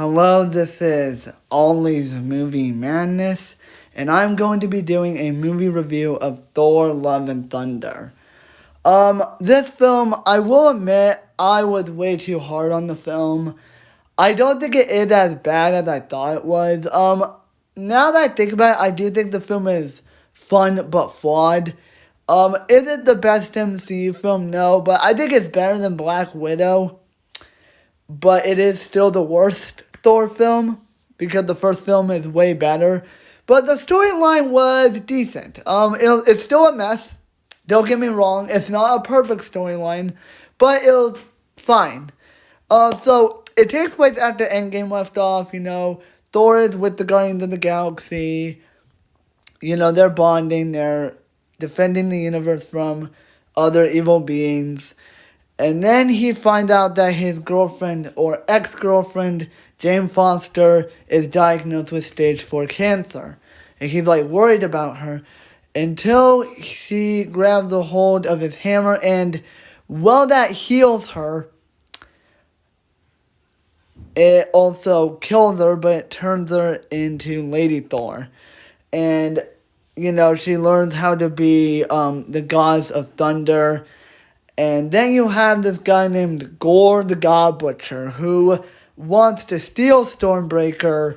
Hello, this is Ollie's Movie Madness, and I'm going to be doing a movie review of Thor: Love and Thunder. This film, I will admit, I was way too hard on the film. I don't think it is as bad as I thought it was. Now that I think about it, I do think the film is fun but flawed. Is it the best MCU film? No, but I think it's better than Black Widow. But it is still the worst Thor film because the first film is way better. But the storyline was decent. It's still a mess. Don't get me wrong. It's not a perfect storyline, but it was fine. So it takes place after Endgame left off. Thor is with the Guardians of the Galaxy. They're bonding. They're defending the universe from other evil beings. And then he finds out that his girlfriend or ex-girlfriend, Jane Foster, is diagnosed with stage 4 cancer. And he's worried about her until she grabs a hold of his hammer and while that heals her, it also kills her, but it turns her into Lady Thor. And, she learns how to be the goddess of thunder. And then you have this guy named Gore the God Butcher who wants to steal Stormbreaker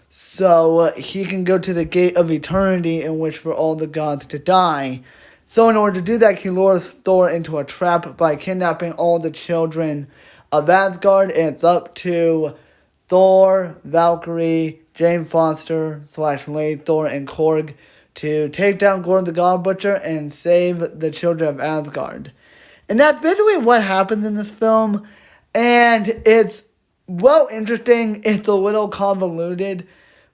so he can go to the Gate of Eternity in which for all the gods to die. So in order to do that, he lures Thor into a trap by kidnapping all the children of Asgard. And it's up to Thor, Valkyrie, Jane Foster / Lady Thor, and Korg to take down Gore the God Butcher and save the children of Asgard. And that's basically what happens in this film. And it's, interesting. It's a little convoluted.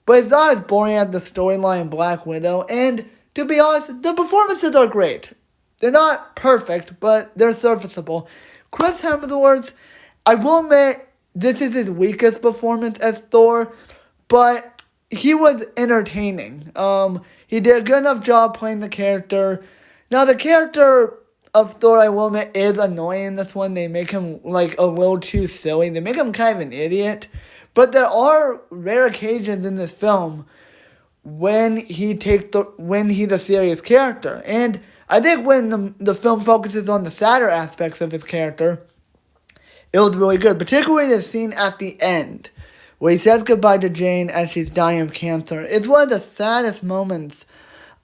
But it's not as boring as the storyline in Black Widow. And to be honest, the performances are great. They're not perfect, but they're serviceable. Chris Hemsworth, I will admit, this is his weakest performance as Thor. But he was entertaining. He did a good enough job playing the character. Now, the character of Thor, I will admit, is annoying in this one. They make him, a little too silly. They make him kind of an idiot. But there are rare occasions in this film when he's a serious character. And I think when the film focuses on the sadder aspects of his character, it was really good. Particularly the scene at the end, where he says goodbye to Jane as she's dying of cancer. It's one of the saddest moments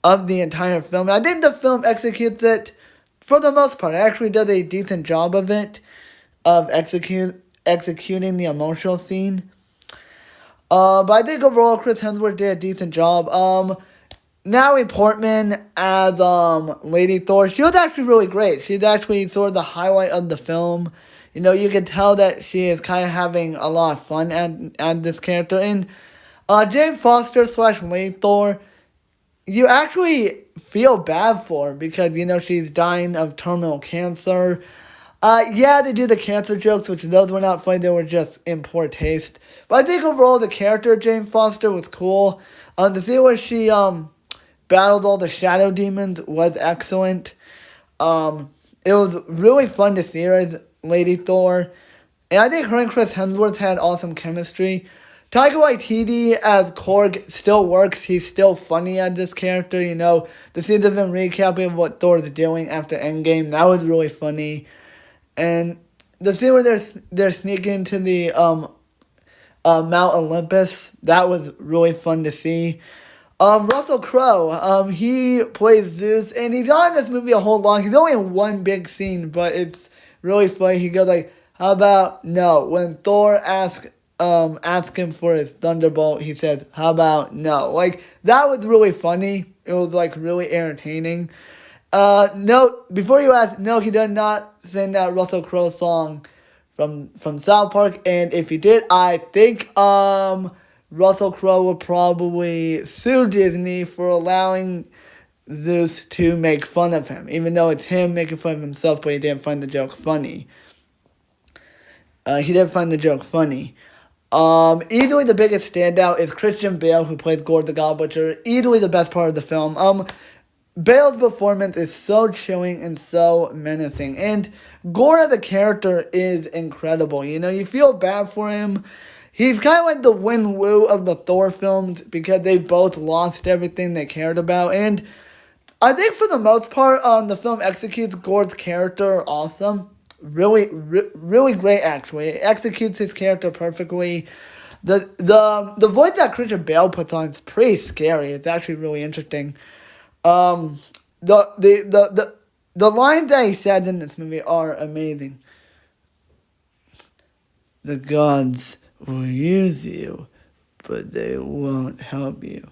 of the entire film. I think the film executes it for the most part. It actually does a decent job of it, of executing the emotional scene. But I think overall Chris Hemsworth did a decent job. Natalie Portman as Lady Thor, she was actually really great. She's actually sort of the highlight of the film. You can tell that she is kind of having a lot of fun at this character. And Jane Foster / Lady Thor, you actually feel bad for her because, she's dying of terminal cancer. They do the cancer jokes, which those were not funny. They were just in poor taste. But I think overall the character of Jane Foster was cool. The scene where she battled all the shadow demons was excellent. It was really fun to see her as Lady Thor. And I think her and Chris Hemsworth had awesome chemistry. Taika Waititi as Korg still works. He's still funny as this character. The scenes of him recapping of what Thor's doing after Endgame, that was really funny. And the scene where they're sneaking into the Mount Olympus, that was really fun to see. Russell Crowe, he plays Zeus, and he's not in this movie a whole lot. He's only in one big scene, but it's really funny. He goes how about no? When Thor ask him for his thunderbolt, he says, how about no? That was really funny. It was really entertaining. No, before you ask, no, he did not sing that Russell Crowe song from South Park. And if he did, I think Russell Crowe would probably sue Disney for allowing Zeus to make fun of him, even though it's him making fun of himself, but he didn't find the joke funny. Easily the biggest standout is Christian Bale, who plays Gore the God Butcher. Easily the best part of the film. Bale's performance is so chilling and so menacing. And Gore as a character is incredible. You feel bad for him. he's kind of like the win-woo of the Thor films because they both lost everything they cared about. And I think for the most part, the film executes Gore's character awesome. Really great, actually. It executes his character perfectly. The voice that Christian Bale puts on is pretty scary. It's actually really interesting. Um, the lines that he says in this movie are amazing. The gods will use you, but they won't help you.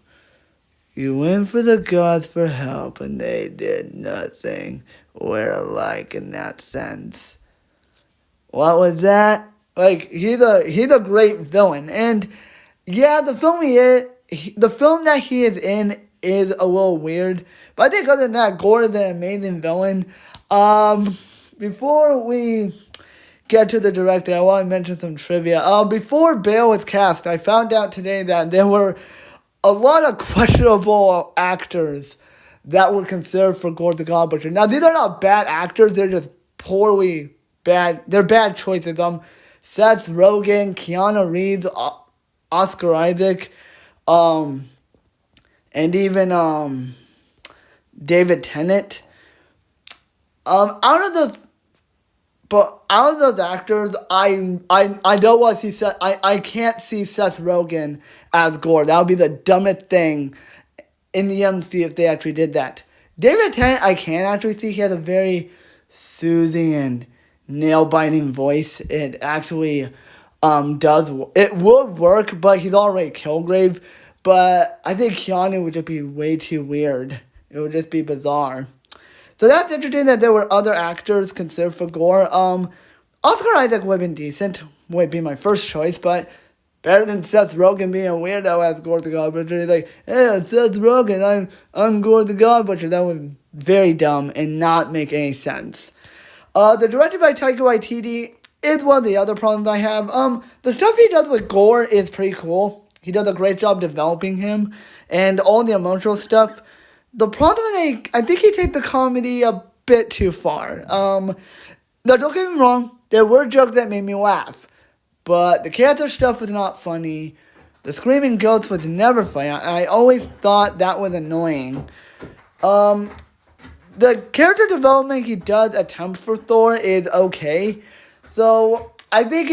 You went for the gods for help, and they did nothing. We're alike in that sense. What was that? Like he's a great villain, and yeah, the film that he is in is a little weird. But I think other than that, Gore is an amazing villain. Before we get to the director, I want to mention some trivia. Before Bale was cast, I found out today that there were a lot of questionable actors that were considered for Gore the God Butcher. Now, these are not bad actors; they're just poorly bad. They're bad choices. Seth Rogen, Keanu Reeves, Oscar Isaac, and even David Tennant. Out of those, but out of those actors, I don't want to see Seth. I can't see Seth Rogen as Gore. That would be the dumbest thing in the MC if they actually did that. David Tennant, I can actually see. He has a very soothing and nail-biting voice. It actually does. It would work, but he's already Kilgrave. But I think Keanu would just be way too weird. It would just be bizarre. So that's interesting that there were other actors considered for Gore. Oscar Isaac would have been decent. Would be my first choice, but better than Seth Rogen being a weirdo as Gore the God Butcher. He's like, hey, it's Seth Rogen. I'm Gore the God Butcher. That would be very dumb and not make any sense. The directed by Taika Waititi is one of the other problems I have. The stuff he does with Gore is pretty cool. He does a great job developing him and all the emotional stuff. The problem is I think he takes the comedy a bit too far. Now, don't get me wrong. There were jokes that made me laugh. But the character stuff was not funny. The screaming ghost was never funny. I always thought that was annoying. The character development he does attempt for Thor is okay. So, I think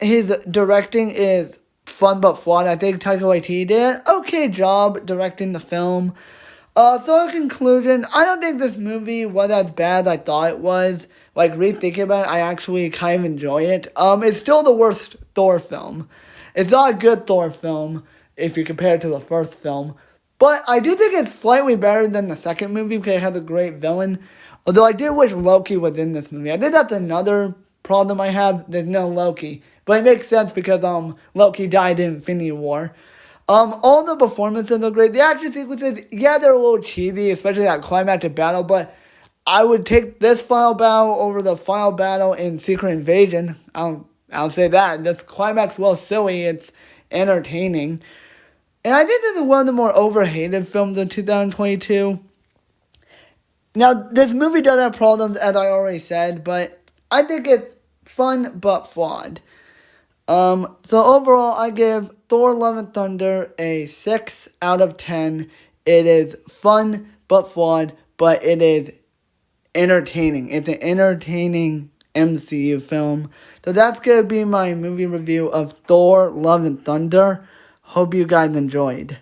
his directing is fun but flawed. I think Taika Waititi did an okay job directing the film. So in conclusion, I don't think this movie was as bad as I thought it was. Like, rethinking about it, I actually kind of enjoy it. It's still the worst Thor film. It's not a good Thor film if you compare it to the first film. But I do think it's slightly better than the second movie because it has a great villain. Although I did wish Loki was in this movie. I think that's another problem I have. There's no Loki. But it makes sense because Loki died in Infinity War. All the performances are great. The action sequences, yeah, they're a little cheesy, especially that climactic battle, but I would take this final battle over the final battle in Secret Invasion. I'll say that. This climax, well, silly. It's entertaining. And I think this is one of the more overhated films of 2022. Now, this movie does have problems, as I already said, but I think it's fun but flawed. So overall, I give Thor Love and Thunder a 6 out of 10. It is fun but flawed, but it is entertaining. It's an entertaining MCU film. So that's going to be my movie review of Thor Love and Thunder. Hope you guys enjoyed.